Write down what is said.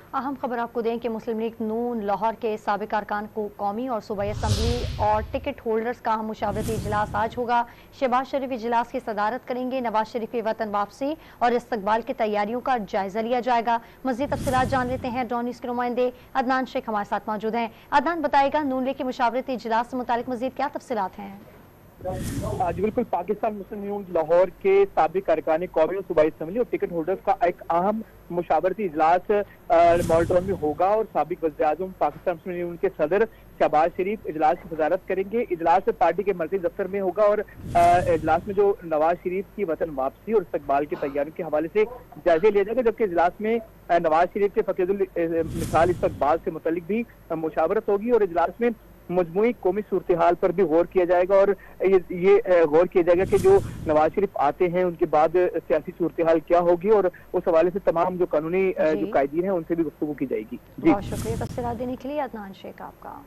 अहम खबर आपको दें कि मुस्लिम लीग नून लाहौर के साबिक अरकान को कौमी और सूबाई असम्बली और टिकट होल्डर्स का मुशावरती इजलास आज होगा। शहबाज शरीफ इजलास की सदारत करेंगे। नवाज शरीफ की वतन वापसी और इस्तकबाल की तैयारियों का जायजा लिया जाएगा। मज़ीद तफसीलात जान लेते हैं। डॉन न्यूज़ के नुमाइंदे अदनान शेख हमारे साथ मौजूद हैं। अदनान, बताएगा नून लीग के मुशावरती इजलास से मुतालिक मज़ीद क्या तफसीलात हैं? जी बिल्कुल, पाकिस्तान मुस्लिम लीग लाहौर के साबिक अरकान कौमी और सूबाई असम्बली और टिकट होल्डर्स का एक अहम मुशावरती इजलास मॉल्टन में होगा और साबिक वज़ीर-ए-आज़म पाकिस्तान मुस्लिम लीग के सदर शहबाज शरीफ इजलास की सदारत करेंगे। इजलास पार्टी के मरकज़ी दफ्तर में होगा और इजलास में जो नवाज शरीफ की वतन वापसी और इस्तकबाल की तैयारियों के हवाले से जायजे लिया जाएगा, जबकि इजलास में नवाज शरीफ के फकीरुल मिसाल इस्तकबाल से मुतल्लिक भी मुशावरत होगी और इजलास में मजमूई कौमी सूरत हाल पर भी गौर किया जाएगा और ये गौर किया जाएगा कि जो नवाज शरीफ आते हैं उनके बाद सियासी सूरत हाल क्या होगी और उस हवाले से तमाम जो कानूनी जो कायदीन हैं उनसे भी गुफ्तगू की जाएगी। बहुत शुक्रिया तफसीलात देने के लिए अदनान शेख आपका।